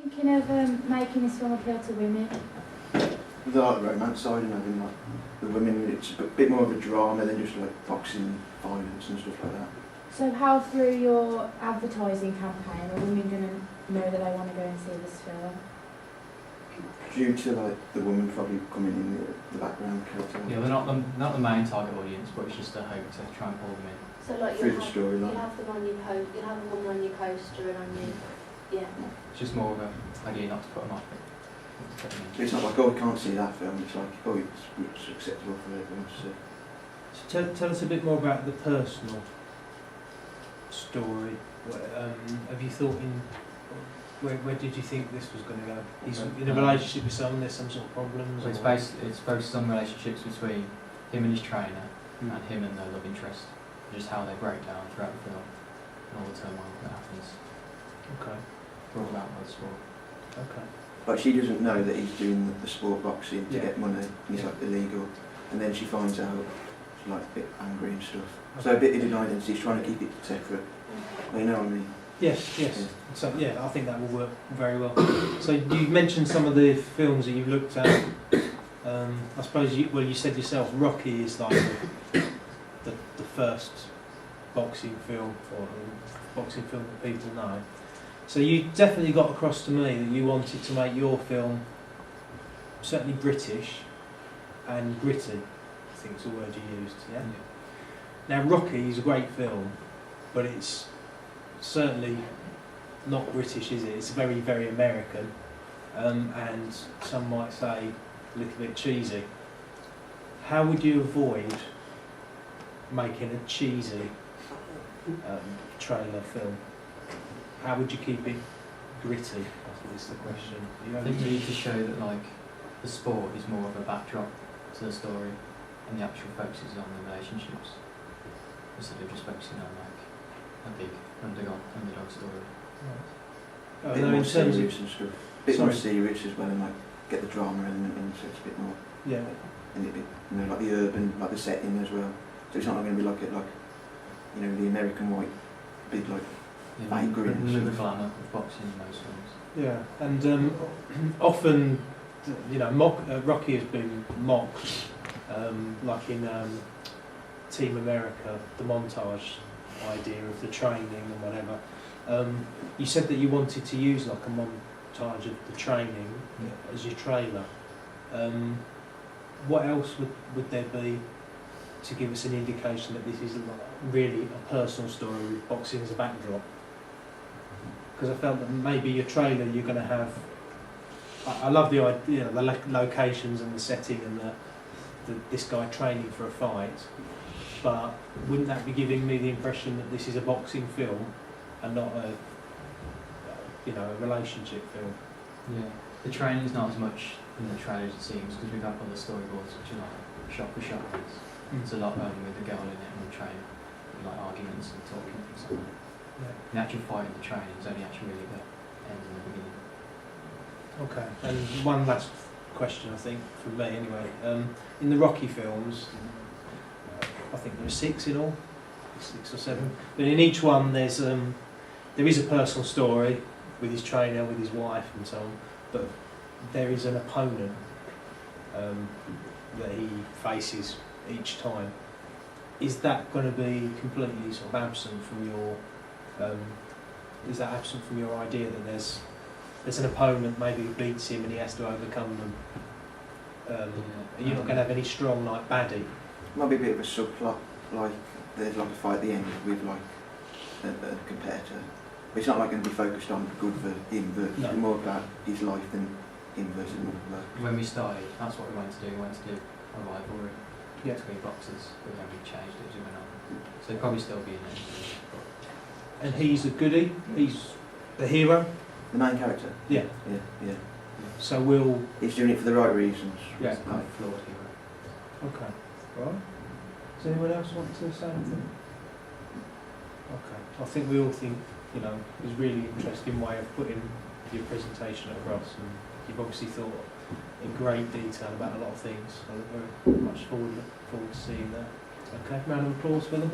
Thinking of making this film appeal to women? The like romance side and having like the women, it's a bit more of a drama than just like boxing, violence and stuff like that. So how through your advertising campaign are women going to know that they want to go and see this film? Due to like the woman probably coming in the background character. Yeah, they're not the main target audience, but it's just a hope to try and pull them in. So like Through the storyline. you'll have them on your you'll have a woman on your poster and on your It's just more of a idea not to put them off. So it's not like, oh, we can't see that film, it's like, oh, it's acceptable for everyone to see. So tell us a bit more about the personal story. Have you thought in where did you think this was going to go? He's in a relationship with someone. There's some sort of problems. So it's focused on relationships between him and his trainer, and him and their love interest, and just how they break down throughout the film, and all the turmoil that happens. Okay. Brought about by the sport. Okay. Like she doesn't know that he's doing the sport boxing to Yeah. get money, and he's like illegal, and then she finds out, she's like a bit angry and stuff. So a bit hidden identity, she's trying to keep it separate. You know what I mean? Yes. So yeah, I think that will work very well. So you mentioned some of the films that you've looked at. I suppose you said yourself, Rocky is like the first boxing film or boxing film that people know. So you definitely got across to me that you wanted to make your film certainly British and gritty. I think it's the word you used. Yeah. Now Rocky is a great film, but it's certainly not British, is it? It's very, very American, and some might say a little bit cheesy. How would you avoid making a cheesy trailer film? How would you keep it gritty? I think is the question. I think you need to show that like the sport is more of a backdrop to the story, and the actual focus is on the relationships instead of just focusing on like a big underdog story. Right. bit No, more in terms serious of and stuff. Bit more serious as well, and like get the drama element in, so it's a bit more. yeah, And it, like the urban, like the setting as well. So it's not going to be like the American white, big like. Remove the glamour of boxing in most films. yeah, and often, Rocky has been mocked, like in Team America, the montage idea of the training and whatever. You said that you wanted to use like a montage of the training as your trailer. What else would there be to give us an indication that this is really a personal story with boxing as a backdrop? Because I felt that maybe your trailer you're going to have. I love the idea, the locations and the setting and this guy training for a fight, but wouldn't that be giving me the impression that this is a boxing film and not a relationship film? Yeah, the training is not as much in the trailer as it seems, because we've got other storyboards which are like shot for shot. It's a lot with the girl in it and the train, like arguments and talking and things like that. Yeah. The actual fight in the training is only actually really the end in the beginning. Okay, and one last question, I think, from me anyway. In the Rocky films, I think there are 6 in all, 6 or 7. But in each one, there is a personal story with his trainer, with his wife, and so on. But there is an opponent that he faces each time. Is that going to be completely sort of absent from your? Is that absent from your idea that there's an opponent maybe who beats him and he has to overcome them? You're not going to have any strong like baddie. Might be a bit of a subplot, like there's like a fight at the end with like a competitor. But it's not like going to be focused on good for him, but No. more about his life than him versus another. When we started, that's what we wanted to do. We wanted to do a rivalry between boxers, but then we changed it as we went on. So it'd probably still be in it. And he's a goodie. He's the hero. The main character? Yeah. Yeah. So He's doing it for the right reasons. Yeah, it's quite a flawed hero. Okay. Right. Does anyone else want to say anything? Okay. I think we all think, it was a really interesting way of putting your presentation across, and you've obviously thought in great detail about a lot of things. So we're very much forward to seeing that. Okay, round of applause for them.